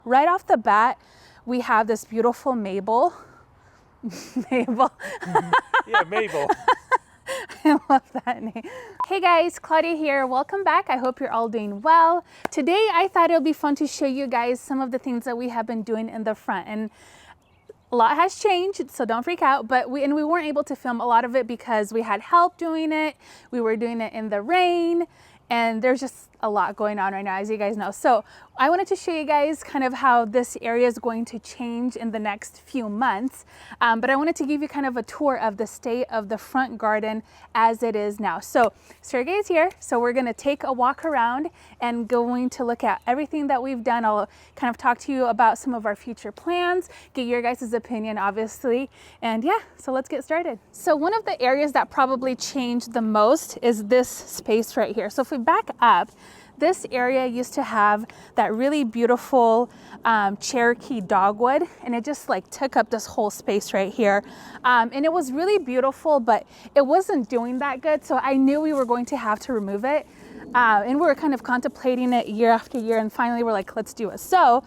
Right off the bat, we have this beautiful Mabel. Mabel. Yeah, Mabel. I love that name. Hey guys, Claudia here. Welcome back. I hope you're all doing well. Today, I thought it would be fun to show you guys some of the things that we have been doing in the front. And a lot has changed, so don't freak out, but we weren't able to film a lot of it because we had help doing it. We were doing it in the rain, and there's just a lot going on right now, as you guys know. So I wanted to show you guys kind of how this area is going to change in the next few months. But I wanted to give you kind of a tour of the state of the front garden as it is now. So Sergey is here. So we're gonna take a walk around and going to look at everything that we've done. I'll kind of talk to you about some of our future plans, get your guys' opinion, obviously. And yeah, so let's get started. So one of the areas that probably changed the most is this space right here. So if we back up, this area used to have that really beautiful Cherokee dogwood, and it just like took up this whole space right here. And it was really beautiful, but it wasn't doing that good. So I knew we were going to have to remove it. And we were kind of contemplating it year after year, and finally we're like, let's do it. So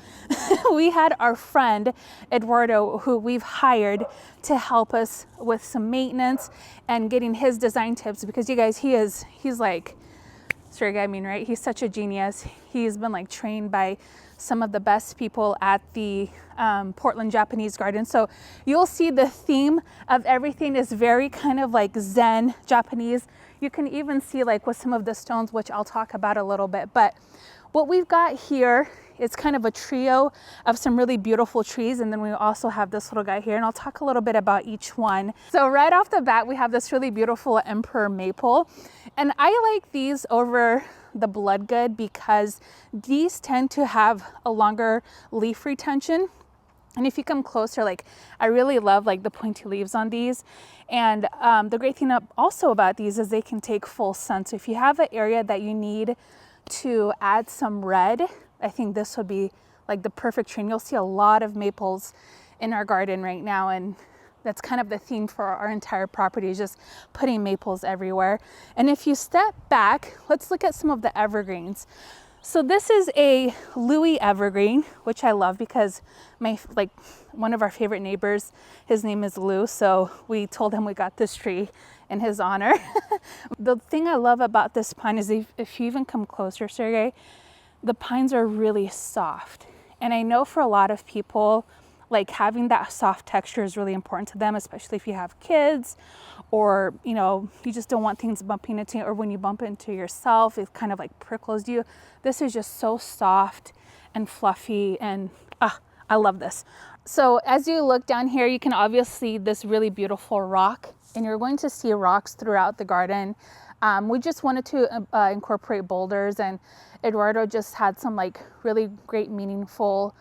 we had our friend Eduardo, who we've hired to help us with some maintenance and getting his design tips, because you guys, he's like, I mean, right? He's such a genius. He's been like trained by some of the best people at the Portland Japanese Garden. So you'll see the theme of everything is very kind of like Zen Japanese. You can even see like with some of the stones, which I'll talk about a little bit. But what we've got here is kind of a trio of some really beautiful trees. And then we also have this little guy here, and I'll talk a little bit about each one. So right off the bat, we have this really beautiful Emperor Maple. And I like these over the Bloodgood because these tend to have a longer leaf retention. And if you come closer, like I really love like the pointy leaves on these. And the great thing also about these is they can take full sun. So if you have an area that you need to add some red, I think this would be like the perfect tree. And you'll see a lot of maples in our garden right now, and that's kind of the theme for our entire property, is just putting maples everywhere. And if you step back, let's look at some of the evergreens. So this is a LOUIE evergreen, which I love because one of our favorite neighbors, his name is Lou, so we told him we got this tree in his honor. The thing I love about this pine is if you even come closer, Sergey, the pines are really soft. And I know for a lot of people, like having that soft texture is really important to them, especially if you have kids, or you know, you just don't want things bumping into you, or when you bump into yourself, it kind of like prickles you. This is just so soft and fluffy, and I love this. So as you look down here, you can obviously see this really beautiful rock, and you're going to see rocks throughout the garden. We just wanted to incorporate boulders, and Eduardo just had some like really great meaningful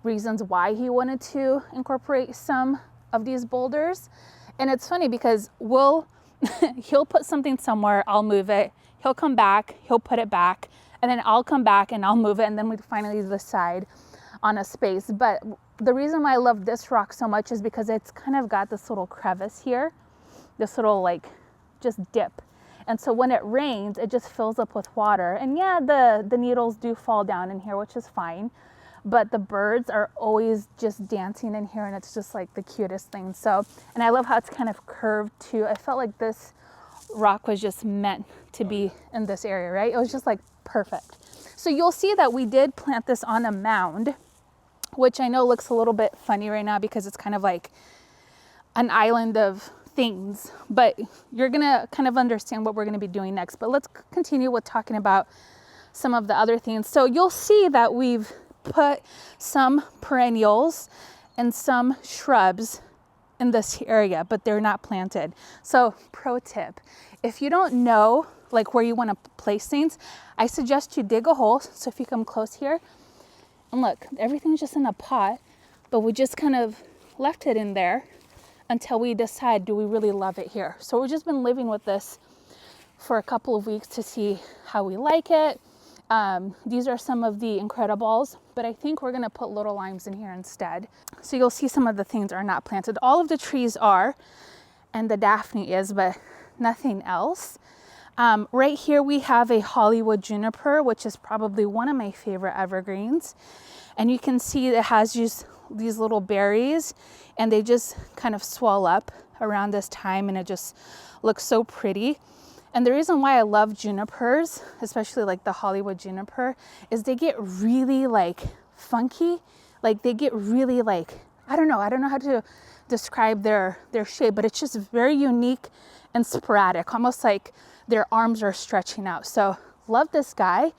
reasons why he wanted to incorporate some of these boulders. And it's funny because he'll put something somewhere, I'll move it, he'll come back, he'll put it back, and then I'll come back and I'll move it, and then we finally decide on a space. But the reason why I love this rock so much is because it's kind of got this little crevice here, this little like just dip. And so when it rains, it just fills up with water. And yeah, the needles do fall down in here, which is fine. But the birds are always just dancing in here, and it's just like the cutest thing. So, and I love how it's kind of curved too. I felt like this rock was just meant to be in this area, right? It was just like perfect. So you'll see that we did plant this on a mound, which I know looks a little bit funny right now because it's kind of like an island of things, but you're gonna kind of understand what we're gonna be doing next. But let's continue with talking about some of the other things. So you'll see that we've put some perennials and some shrubs in this area, but they're not planted. So pro tip, if you don't know like where you want to place things, I suggest you dig a hole. So if you come close here, and look, everything's just in a pot, but we just kind of left it in there until we decide, do we really love it here? So we've just been living with this for a couple of weeks to see how we like it. These are some of the Incredibles, but I think we're gonna put little limes in here instead. So you'll see some of the things are not planted. All of the trees are, and the Daphne is, but nothing else. Right here we have a Hollywood juniper, which is probably one of my favorite evergreens. And you can see it has just these little berries, and they just kind of swell up around this time, and it just looks so pretty. And the reason why I love junipers, especially like the Hollywood juniper, is they get really like funky. Like they get really like, I don't know how to describe their shape, but it's just very unique and sporadic, almost like their arms are stretching out. So love this guy.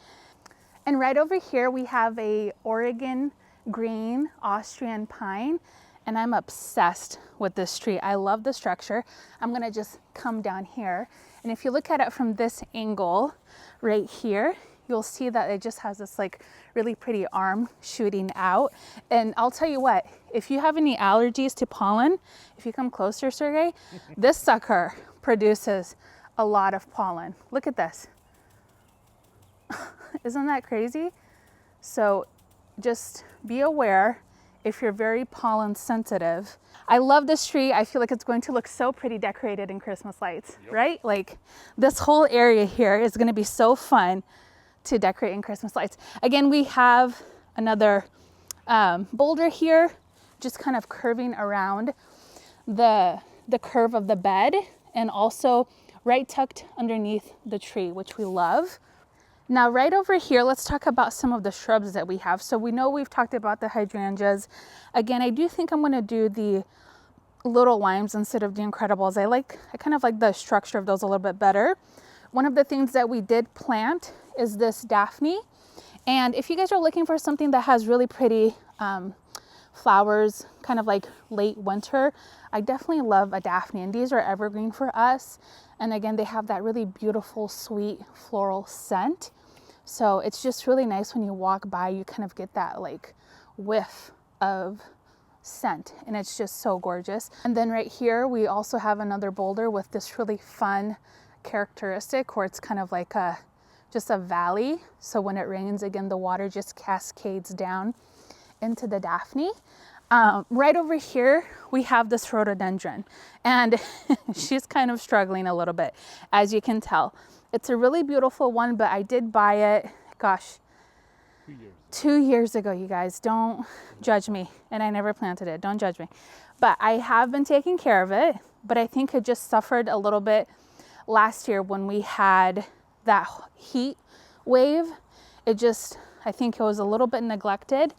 And right over here we have a Oregon green Austrian pine, and I'm obsessed with this tree. I love the structure. I'm gonna just come down here, and if you look at it from this angle right here, you'll see that it just has this like really pretty arm shooting out. And I'll tell you what, if you have any allergies to pollen, if you come closer, Sergey, this sucker produces a lot of pollen. Look at this. Isn't that crazy? So just be aware if you're very pollen sensitive. I love this tree. I feel like it's going to look so pretty decorated in Christmas lights, right? Like this whole area here is going to be so fun to decorate in Christmas lights. Again, we have another boulder here, just kind of curving around the curve of the bed, and also right tucked underneath the tree, which we love. Now, right over here, let's talk about some of the shrubs that we have. So we know we've talked about the hydrangeas. Again, I do think I'm going to do the little limes instead of the Incredibles. I kind of like the structure of those a little bit better. One of the things that we did plant is this Daphne. And if you guys are looking for something that has really pretty flowers, kind of like late winter, I definitely love a Daphne. And these are evergreen for us. And again, they have that really beautiful, sweet floral scent. So it's just really nice when you walk by, you kind of get that like whiff of scent, and it's just so gorgeous. And then right here, we also have another boulder with this really fun characteristic where it's kind of like just a valley. So when it rains, again, the water just cascades down into the Daphne. Right over here, we have this rhododendron, and she's kind of struggling a little bit, as you can tell. It's a really beautiful one, but I did buy it, gosh, 2 years ago, you guys. Don't judge me. And I never planted it. Don't judge me. But I have been taking care of it, but I think it just suffered a little bit last year when we had that heat wave. I think it was a little bit neglected.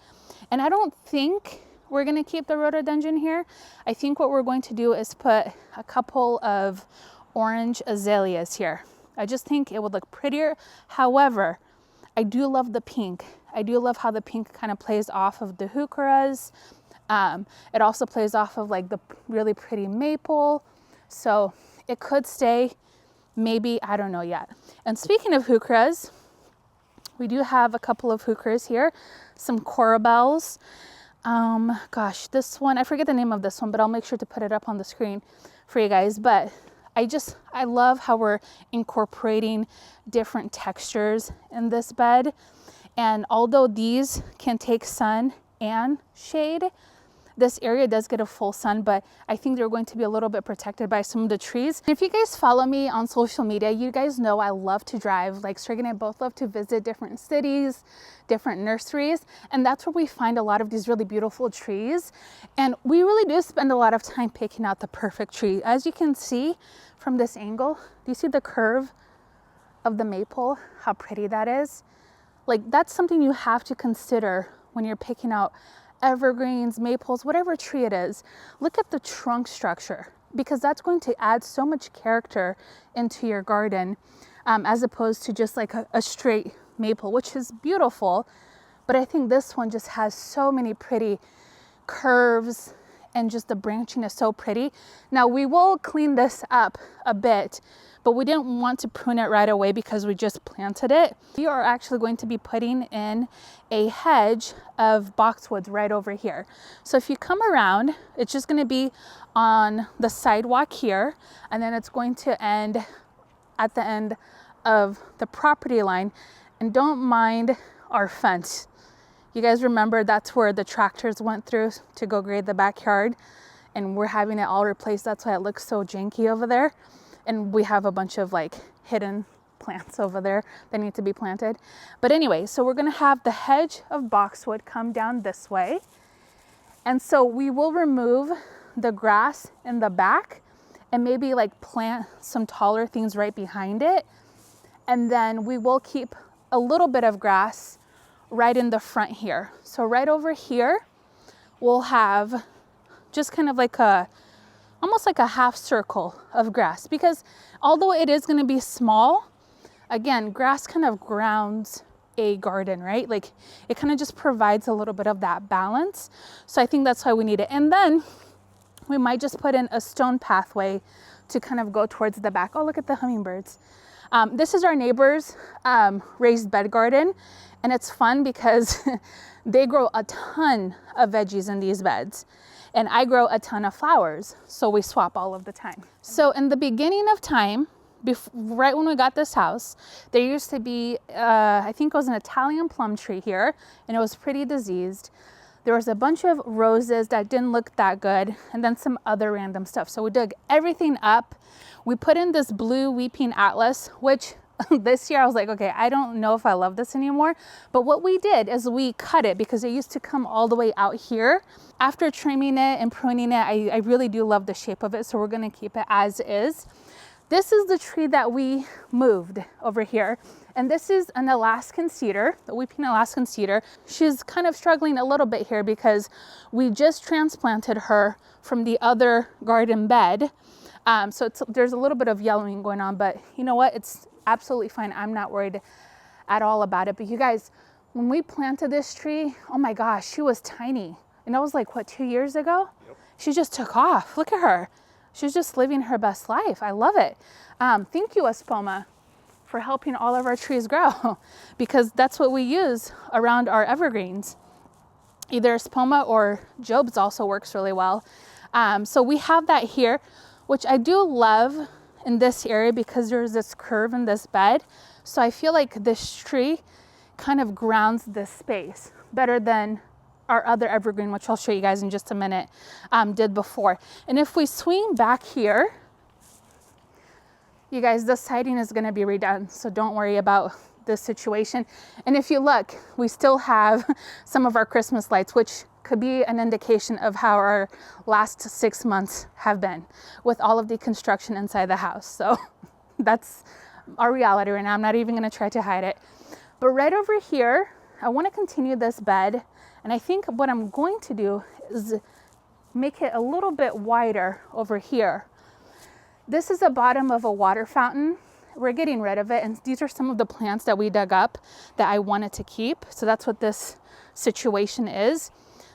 And I don't think we're going to keep the rhododendron here. I think what we're going to do is put a couple of orange azaleas here. I just think it would look prettier. However, I do love the pink. I do love how the pink kind of plays off of the heucheras. It also plays off of like the really pretty maple. So it could stay, maybe, I don't know yet. And speaking of heucheras, we do have a couple of heucheras here, some corabels. Gosh, this one, I forget the name of this one, but I'll make sure to put it up on the screen for you guys. But I love how we're incorporating different textures in this bed. And although these can take sun and shade, this area does get a full sun, but I think they're going to be a little bit protected by some of the trees. If you guys follow me on social media, you guys know I love to drive. Like Sergey and I both love to visit different cities, different nurseries, and that's where we find a lot of these really beautiful trees. And we really do spend a lot of time picking out the perfect tree. As you can see from this angle, do you see the curve of the maple? How pretty that is? Like that's something you have to consider when you're picking out evergreens, maples, whatever tree it is. Look at the trunk structure, because that's going to add so much character into your garden, as opposed to just like a straight maple, which is beautiful. But I think this one just has so many pretty curves, and just the branching is so pretty. Now we will clean this up a bit, but we didn't want to prune it right away because we just planted it. We are actually going to be putting in a hedge of boxwoods right over here. So if you come around, it's just gonna be on the sidewalk here, and then it's going to end at the end of the property line. And don't mind our fence. You guys remember that's where the tractors went through to go grade the backyard, and we're having it all replaced. That's why it looks so janky over there. And we have a bunch of like hidden plants over there that need to be planted. But anyway, so we're gonna have the hedge of boxwood come down this way. And so we will remove the grass in the back and maybe like plant some taller things right behind it. And then we will keep a little bit of grass right in the front here. So right over here, we'll have just kind of like almost like a half circle of grass, because although it is gonna be small, again, grass kind of grounds a garden, right? Like it kind of just provides a little bit of that balance. So I think that's why we need it. And then we might just put in a stone pathway to kind of go towards the back. Oh, look at the hummingbirds. This is our neighbor's raised bed garden, and it's fun because they grow a ton of veggies in these beds, and I grow a ton of flowers, so we swap all of the time. So in the beginning of time, right when we got this house, there used to be, I think it was an Italian plum tree here, and it was pretty diseased. There was a bunch of roses that didn't look that good, and then some other random stuff. So we dug everything up. We put in this blue weeping atlas, which this year I was like, okay, I don't know if I love this anymore. But what we did is we cut it because it used to come all the way out here. After trimming it and pruning it, I really do love the shape of it. So we're gonna keep it as is. This is the tree that we moved over here. And this is an Alaskan cedar, the weeping Alaskan cedar. She's kind of struggling a little bit here because we just transplanted her from the other garden bed. So there's a little bit of yellowing going on, but you know what? It's absolutely fine. I'm not worried at all about it. But you guys, when we planted this tree, oh my gosh, she was tiny. And that was like, what, 2 years ago? Yep. She just took off. Look at her. She's just living her best life. I love it. Thank you, Espoma, for helping all of our trees grow, because that's what we use around our evergreens. Either Espoma or Job's also works really well. So we have that here, which I do love in this area because there's this curve in this bed. So I feel like this tree kind of grounds this space better than our other evergreen, which I'll show you guys in just a minute, did before. And if we swing back here, you guys, the siding is gonna be redone, so don't worry about this situation. And if you look, we still have some of our Christmas lights, which could be an indication of how our last 6 months have been with all of the construction inside the house. So that's our reality right now. I'm not even gonna try to hide it. But right over here, I wanna continue this bed. And I think what I'm going to do is make it a little bit wider over here. This is the bottom of a water fountain. We're getting rid of it. And these are some of the plants that we dug up that I wanted to keep. So that's what this situation is.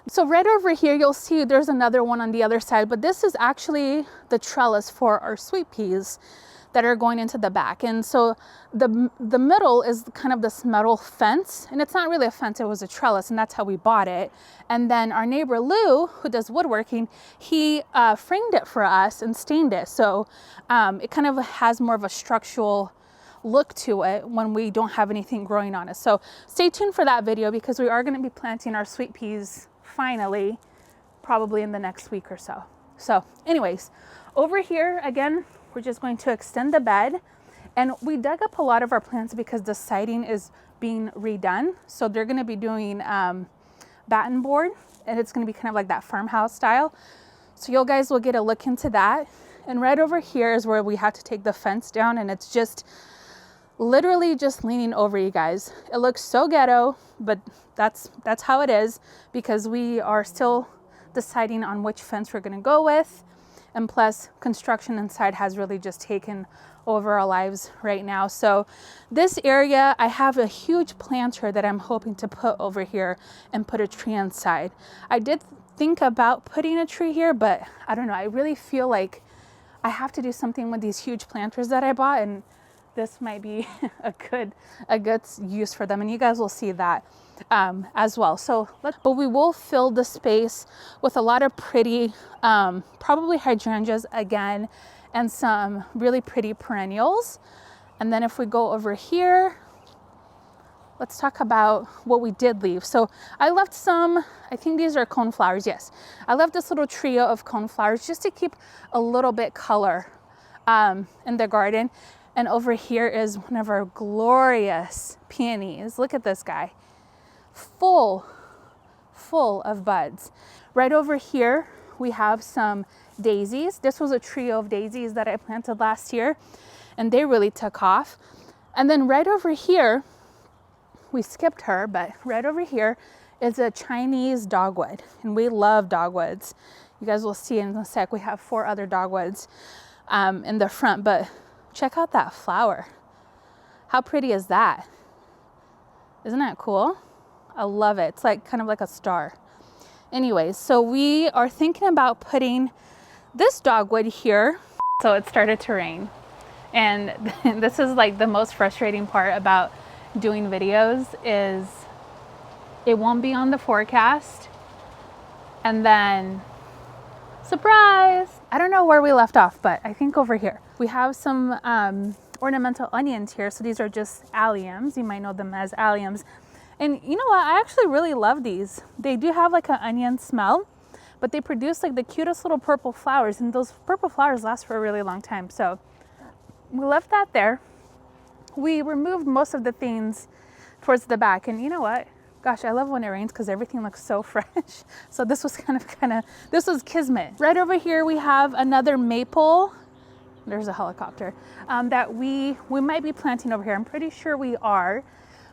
So right over here, you'll see there's another one on the other side, but this is actually the trellis for our sweet peas that are going into the back. And so the middle is kind of this metal fence, and it's not really a fence, it was a trellis, and that's how we bought it. And then our neighbor Lou, who does woodworking, he framed it for us and stained it. So it kind of has more of a structural look to it when we don't have anything growing on it. So stay tuned for that video, because we are going to be planting our sweet peas finally, probably in the next week or so. So anyways, over here again, we're just going to extend the bed, and we dug up a lot of our plants because the siding is being redone. So they're going to be doing batten board, and it's going to be kind of like that farmhouse style. So you guys will get a look into that. And right over here is where we have to take the fence down, and it's just literally just leaning over, you guys. It looks so ghetto, but that's how it is, because we are still deciding on which fence we're going to go with. And plus, construction inside has really just taken over our lives right now. So this area, I have a huge planter that I'm hoping to put over here and put a tree inside. I did think about putting a tree here, but I don't know. I really feel like I have to do something with these huge planters that I bought, and this might be a good use for them. And you guys will see that as well. So, but we will fill the space with a lot of pretty, probably hydrangeas again, and some really pretty perennials. And then if we go over here, let's talk about what we did leave. So I left some, I think these are coneflowers. Yes, I left this little trio of coneflowers just to keep a little bit color in the garden. And over here is one of our glorious peonies. Look at this guy, full of buds. Right over here, we have some daisies. This was a trio of daisies that I planted last year, and they really took off. And then right over here, we skipped her, but right over here is a Chinese dogwood, and we love dogwoods. You guys will see in a sec, we have 4 other dogwoods in the front, but check out that flower. How pretty is that? Isn't that cool? I love it. It's like kind of like a star. Anyways, so we are thinking about putting this dogwood here. So it started to rain, and this is like the most frustrating part about doing videos is it won't be on the forecast, and then surprise, I don't know where we left off, but I think over here we have some ornamental onions here. So these are just alliums. You might know them as alliums. And you know what? I actually really love these. They do have like an onion smell, but they produce like the cutest little purple flowers, and those purple flowers last for a really long time. So we left that there. We removed most of the things towards the back, and you know what? Gosh, I love when it rains because everything looks so fresh. So this was this was kismet. Right over here, we have another maple. There's a helicopter that we might be planting over here. I'm pretty sure we are,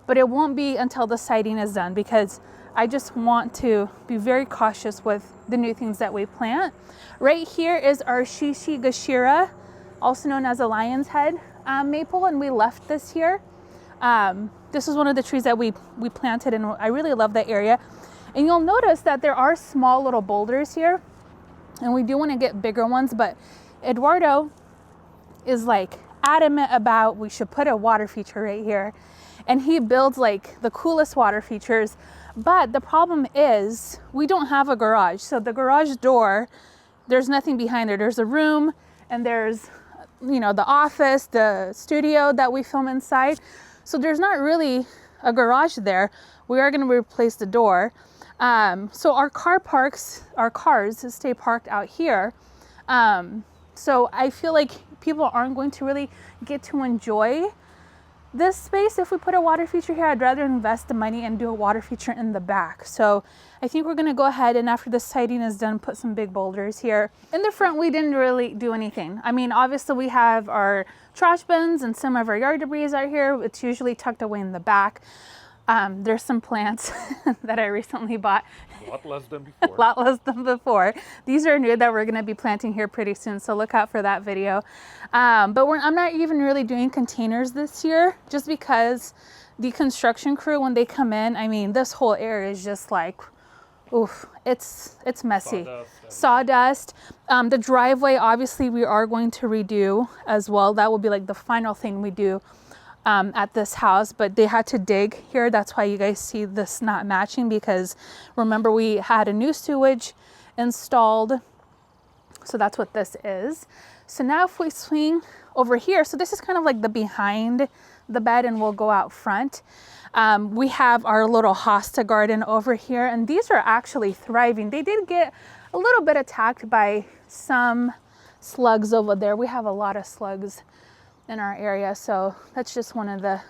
but it won't be until the siding is done because I just want to be very cautious with the new things that we plant. Right here is our Shishigashira, also known as a lion's head maple, and we left this here. This is one of the trees that we planted, and I really love that area. And you'll notice that there are small little boulders here, and we do want to get bigger ones, but Eduardo is like adamant about we should put a water feature right here, and he builds like the coolest water features. But the problem is we don't have a garage, so the garage door, there's nothing behind there. There's a room, and there's, you know, the office, the studio that we film inside. So there's not really a garage there. We are going to replace the door. So our cars stay parked out here. So I feel like people aren't going to really get to enjoy this space if we put a water feature here. I'd rather invest the money and do a water feature in the back. So I think we're going to go ahead, and after the siding is done, put some big boulders here. In the front, we didn't really do anything. I mean, obviously we have our trash bins and some of our yard debris out here. It's usually tucked away in the back. There's some plants that I recently bought. A lot less than before. A lot less than before. These are new that we're going to be planting here pretty soon, so look out for that video. But I'm not even really doing containers this year, just because the construction crew, when they come in, I mean, this whole area is just like, oof, it's messy. Sawdust. The driveway, obviously, we are going to redo as well. That will be like the final thing we do at this house, but they had to dig here. That's why you guys see this not matching, because remember we had a new sewage installed. So that's what this is. So now if we swing over here, so this is kind of like the behind the bed, and we'll go out front. We have our little hosta garden over here, and these are actually thriving. They did get a little bit attacked by some slugs over there. We have a lot of slugs in our area, so that's just one of the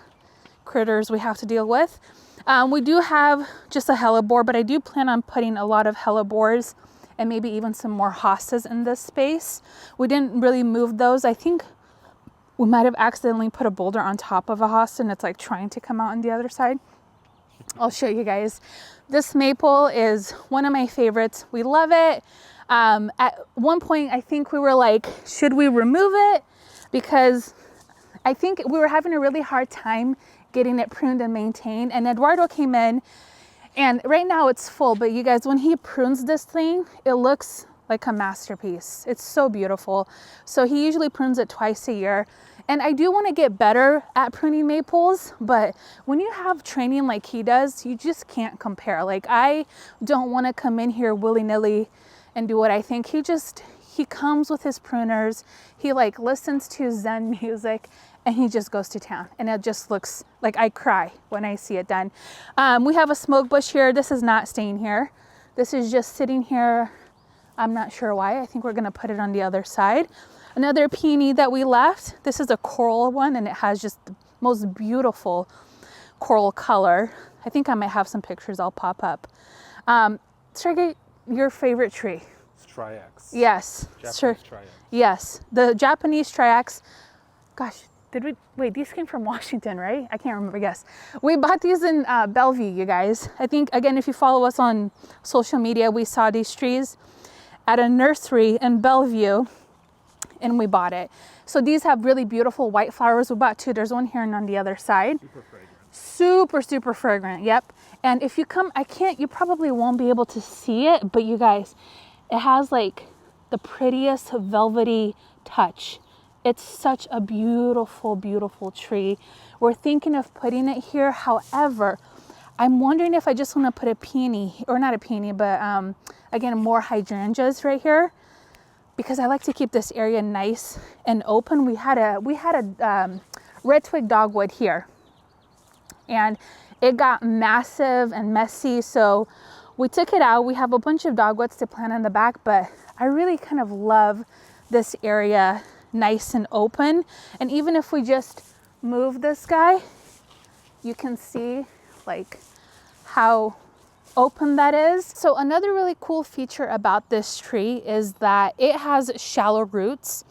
critters we have to deal with. We do have just a hellebore, but I do plan on putting a lot of hellebores and maybe even some more hostas in this space. We didn't really move those. I think we might have accidentally put a boulder on top of a hosta, and it's like trying to come out on the other side. I'll show you guys. This maple is one of my favorites. We love it. At one point, I think we were like, should we remove it? Because I think we were having a really hard time getting it pruned and maintained. And Eduardo came in, and right now it's full, but you guys, when he prunes this thing, it looks like a masterpiece. It's so beautiful. So he usually prunes it twice a year. And I do want to get better at pruning maples, but when you have training like he does, you just can't compare. Like, I don't want to come in here willy-nilly and do what I think. He comes with his pruners. He like listens to Zen music, and he just goes to town, and it just looks like I cry when I see it done. We have a smoke bush here. This is not staying here. This is just sitting here. I'm not sure why. I think we're gonna put it on the other side. Another peony that we left. This is a coral one, and it has just the most beautiful coral color. I think I might have some pictures I'll pop up. Sergey, your favorite tree? STYRAX. Yes. Japanese STYRAX. Yes, the Japanese STYRAX. Gosh, did we, wait, these came from Washington, right? I can't remember, yes. We bought these in Bellevue, you guys. I think, again, if you follow us on social media, we saw these trees at a nursery in Bellevue, and we bought it. So these have really beautiful white flowers. We bought two. There's one here and on the other side. Super fragrant. Super, super fragrant, yep. And if you come, you probably won't be able to see it, but you guys, it has like the prettiest velvety touch. It's such a beautiful, beautiful tree. We're thinking of putting it here. However, I'm wondering if I just want to put a peony, or not a peony, but again, more hydrangeas right here, because I like to keep this area nice and open. We had a red twig dogwood here, and it got massive and messy, so we took it out. We have a bunch of dogwoods to plant in the back, but I really kind of love this area nice and open. And even if we just move this guy, you can see like how open that is. So another really cool feature about this tree is that it has shallow roots.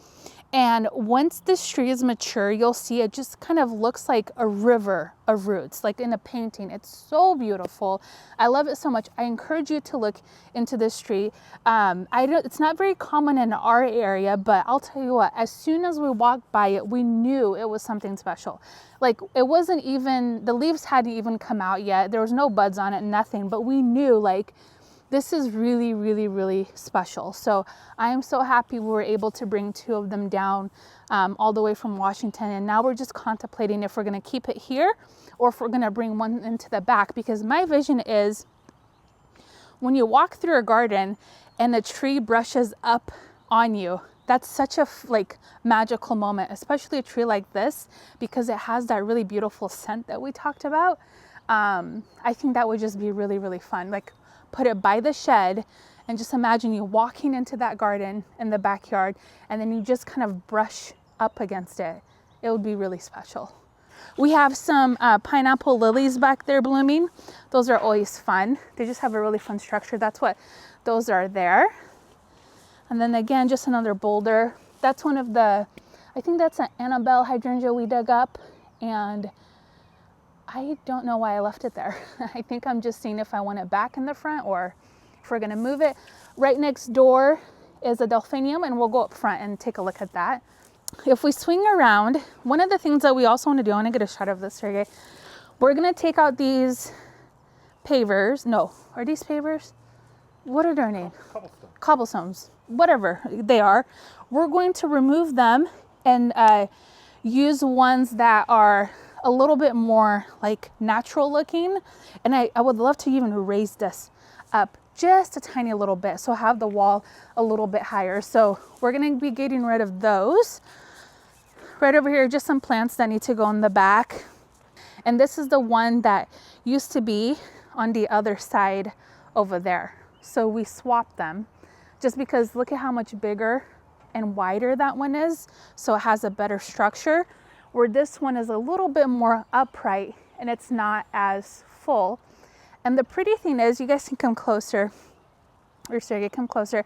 And once this tree is mature, you'll see it just kind of looks like a river of roots, like in a painting. It's so beautiful. I love it so much. I encourage you to look into this tree. It's not very common in our area, but I'll tell you what, as soon as we walked by it, we knew it was something special. Like it wasn't even, the leaves hadn't even come out yet. There was no buds on it, nothing, but we knew like, this is really, really, really special. So I am so happy we were able to bring two of them down all the way from Washington. And now we're just contemplating if we're gonna keep it here or if we're gonna bring one into the back, because my vision is when you walk through a garden and a tree brushes up on you, that's such a magical moment, especially a tree like this, because it has that really beautiful scent that we talked about. I think that would just be really, really fun. Like, put it by the shed and just imagine you walking into that garden in the backyard, and then you just kind of brush up against it. It would be really special. We have some pineapple lilies back there blooming. Those are always fun. They just have a really fun structure. That's what those are there. And then again, just another boulder. That's one of the, I think that's an Annabelle hydrangea we dug up, and I don't know why I left it there. I think I'm just seeing if I want it back in the front or if we're gonna move it. Right next door is a delphinium, and we'll go up front and take a look at that. If we swing around, one of the things that we also want to do, I want to get a shot of this, Sergey. We're gonna take out these pavers. No, are these pavers? What are their names? Cobblestones, whatever they are. We're going to remove them and use ones that are a little bit more like natural looking. And I would love to even raise this up just a tiny little bit, so have the wall a little bit higher. So we're gonna be getting rid of those. Right over here, just some plants that need to go in the back. And this is the one that used to be on the other side over there. So we swapped them just because look at how much bigger and wider that one is. So it has a better structure, where this one is a little bit more upright and it's not as full. And the pretty thing is, you guys can come closer, or Sergey, come closer,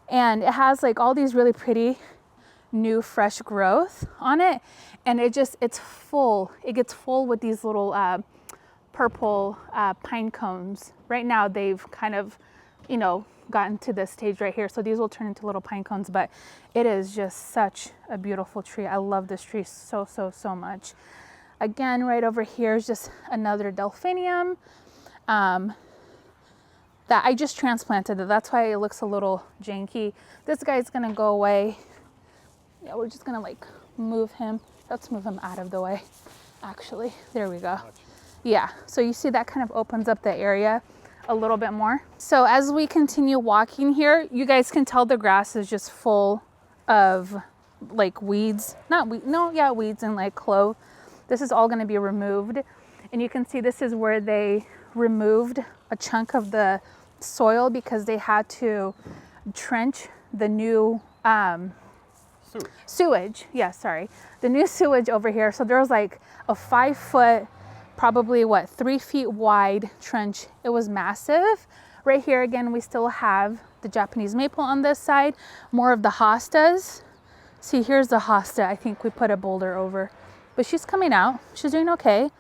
and it has like all these really pretty new fresh growth on it, and it's full. It gets full with these little purple pine cones. Right now they've kind of, you know, gotten to this stage right here, so these will turn into little pine cones, but it is just such a beautiful tree. I love this tree so, so, so much. Again, right over here is just another delphinium that I just transplanted. That's why it looks a little janky. This guy's gonna go away. Yeah, we're just gonna like move him. Let's move him out of the way, actually. There we go. Yeah, so you see that kind of opens up the area a little bit more. So as we continue walking here, you guys can tell the grass is just full of like weeds. Weeds and like clove. This is all gonna be removed. And you can see this is where they removed a chunk of the soil because they had to trench the new Sewage. Sewage, yeah, sorry. The new sewage over here. So there was like a 5 foot, probably what, 3 feet wide trench. It was massive. Right here again, we still have the Japanese maple on this side, more of the hostas. See, here's the hosta. I think we put a boulder over, but she's coming out. She's doing okay.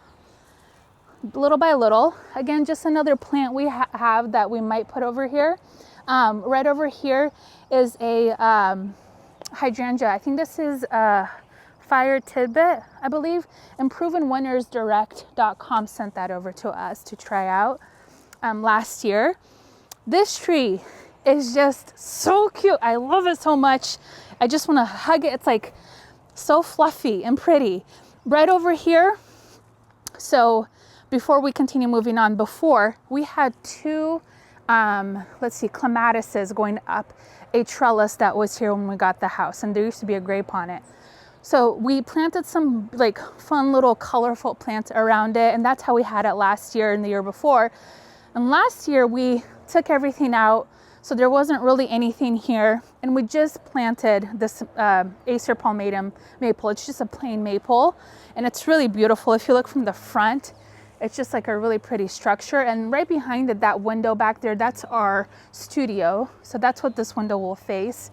Little by little. Again, just another plant we have that we might put over here. Right over here is a hydrangea. I think this is a Fire Tidbit, I believe. ImprovenWintersDirect.com sent that over to us to try out last year. This tree is just so cute. I love it so much. I just want to hug it. It's like so fluffy and pretty. Right over here. So before we continue moving on, before we had 2 let's see, clematises going up a trellis that was here when we got the house, and there used to be a grape on it. So we planted some like fun little colorful plants around it, and that's how we had it last year and the year before. And last year we took everything out, so there wasn't really anything here, and we just planted this Acer palmatum maple. It's just a plain maple, and it's really beautiful. If you look from the front, it's just like a really pretty structure. And right behind it, that window back there, that's our studio. So that's what this window will face.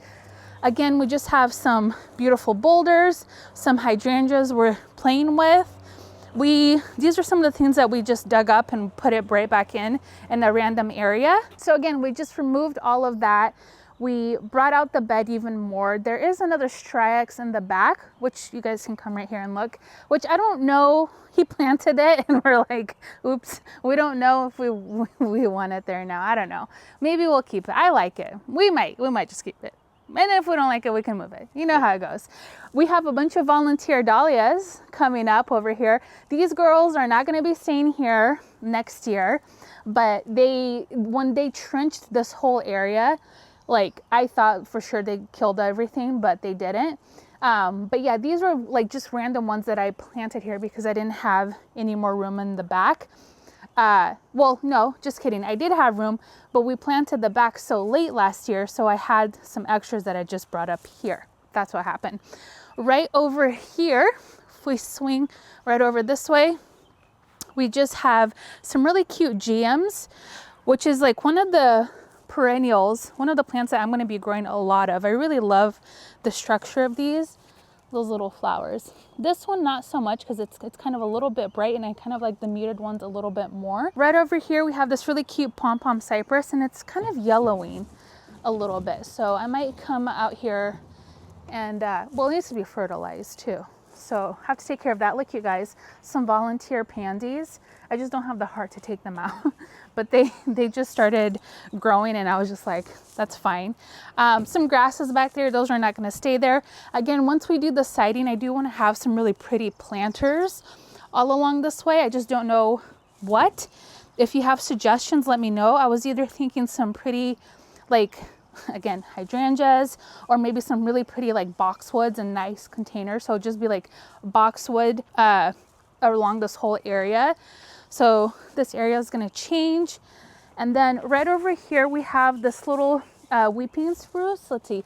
Again, we just have some beautiful boulders, some hydrangeas we're playing with. These are some of the things that we just dug up and put it right back in a random area. So again, we just removed all of that. We brought out the bed even more. There is another STYRAX in the back, which you guys can come right here and look, which I don't know. He planted it and we're like, oops, we don't know if we want it there now. I don't know. Maybe we'll keep it. I like it. We might just keep it. And if we don't like it, we can move it. You know how it goes. We have a bunch of volunteer dahlias coming up over here. These girls are not going to be staying here next year, but when they trenched this whole area, like I thought for sure they killed everything, but they didn't. But yeah, these were like just random ones that I planted here because I didn't have any more room in the back. Well, no, just kidding. I did have room, but we planted the back so late last year, so I had some extras that I just brought up here. That's what happened. Right over here, if we swing right over this way, we just have some really cute GMs, which is like one of the perennials, one of the plants that I'm going to be growing a lot of. I really love the structure of those little flowers. This one not so much because it's kind of a little bit bright, and I kind of like the muted ones a little bit more. Right over here we have this really cute pom-pom cypress, and it's kind of yellowing a little bit, so I might come out here and well, it needs to be fertilized too, so I have to take care of that. Look, you guys, some volunteer pansies. I just don't have the heart to take them out. But they just started growing, and I was just like, that's fine. Some grasses back there, those are not going to stay there. Again, once we do the siding, I do want to have some really pretty planters all along this way. I just don't know what. If you have suggestions, let me know. I was either thinking some pretty, like, again, hydrangeas, or maybe some really pretty like boxwoods and nice containers. So just be like boxwood along this whole area. So this area is going to change. And then right over here, we have this little weeping spruce. Let's see.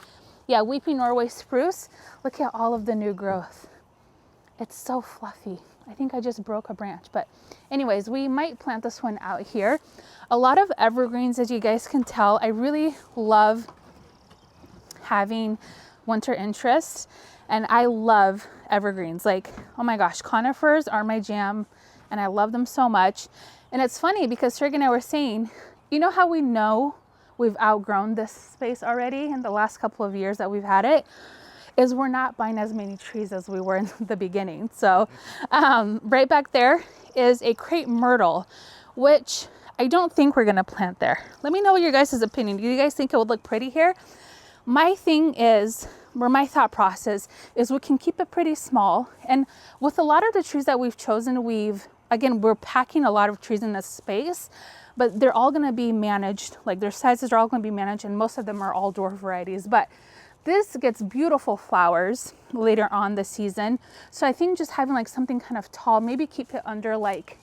Yeah, weeping Norway spruce. Look at all of the new growth. It's so fluffy. I think I just broke a branch. But anyways, we might plant this one out here. A lot of evergreens, as you guys can tell. I really love having winter interests. And I love evergreens. Like, oh my gosh, conifers are my jam. And I love them so much. And it's funny because Sergey and I were saying, you know how we know we've outgrown this space already in the last couple of years that we've had it? Is we're not buying as many trees as we were in the beginning. So right back there is a crepe myrtle, which I don't think we're gonna plant there. Let me know what your guys' opinion. Do you guys think it would look pretty here? My thing is, or my thought process is, we can keep it pretty small. And with a lot of the trees that we've chosen, we're packing a lot of trees in this space, but they're all gonna be managed, like their sizes are all gonna be managed, and most of them are all dwarf varieties. But this gets beautiful flowers later on the season. So I think just having like something kind of tall, maybe keep it under like,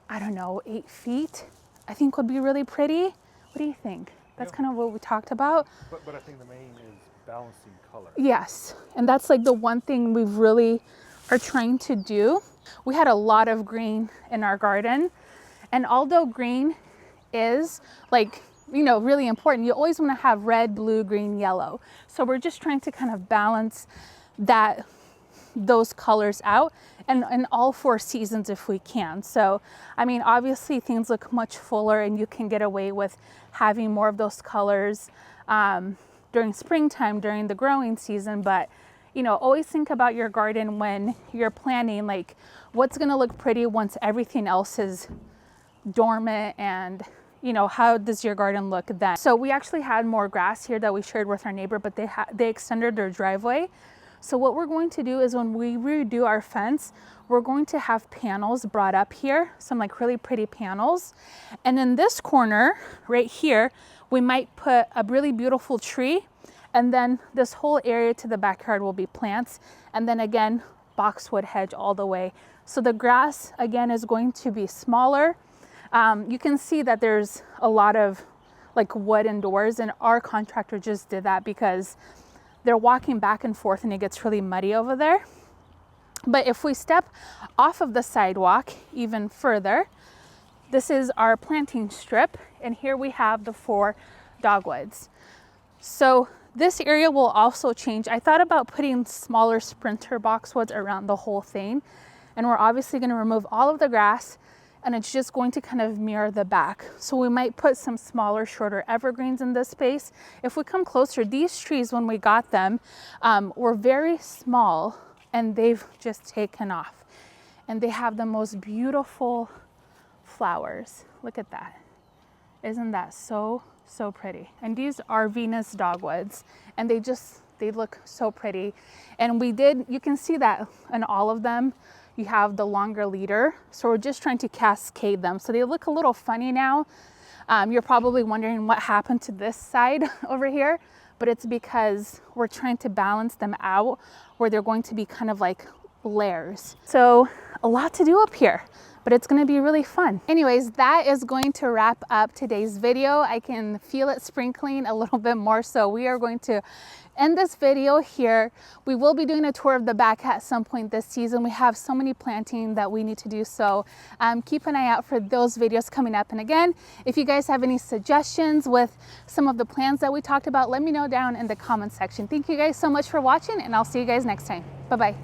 I don't know, 8 feet, I think would be really pretty. What do you think? That's kind of what we talked about. But I think the main is balancing color. Yes, and that's like the one thing we really are trying to do. We had a lot of green in our garden, and although green is like, you know, really important, you always want to have red, blue, green, yellow. So we're just trying to kind of balance those colors out, and in all 4 seasons if we can. So I mean, obviously things look much fuller and you can get away with having more of those colors during springtime, during the growing season. But you know, always think about your garden when you're planning, like what's going to look pretty once everything else is dormant, and you know, how does your garden look then? So we actually had more grass here that we shared with our neighbor, but they extended their driveway. So what we're going to do is when we redo our fence, we're going to have panels brought up here, some like really pretty panels. And in this corner right here, we might put a really beautiful tree, and then this whole area to the backyard will be plants, and then again, boxwood hedge all the way. So the grass again is going to be smaller. You can see that there's a lot of like wood indoors, and our contractor just did that because they're walking back and forth and it gets really muddy over there. But if we step off of the sidewalk even further, this is our planting strip, and here we have the 4 dogwoods. So this area will also change. I thought about putting smaller sprinter boxwoods around the whole thing, and we're obviously going to remove all of the grass, and it's just going to kind of mirror the back. So we might put some smaller, shorter evergreens in this space. If we come closer, these trees, when we got them, were very small, and they've just taken off. And they have the most beautiful flowers. Look at that. Isn't that so, so pretty? And these are Venus dogwoods, and they look so pretty. And you can see that in all of them, you have the longer leader. So we're just trying to cascade them. So they look a little funny now. You're probably wondering what happened to this side over here, but it's because we're trying to balance them out where they're going to be kind of like layers. So a lot to do up here, but it's going to be really fun. Anyways, that is going to wrap up today's video. I can feel it sprinkling a little bit more, so we are going to end this video here. We will be doing a tour of the back at some point this season. We have so many planting that we need to do, so keep an eye out for those videos coming up. And again, if you guys have any suggestions with some of the plans that we talked about, let me know down in the comment section. Thank you guys so much for watching, and I'll see you guys next time. Bye-bye.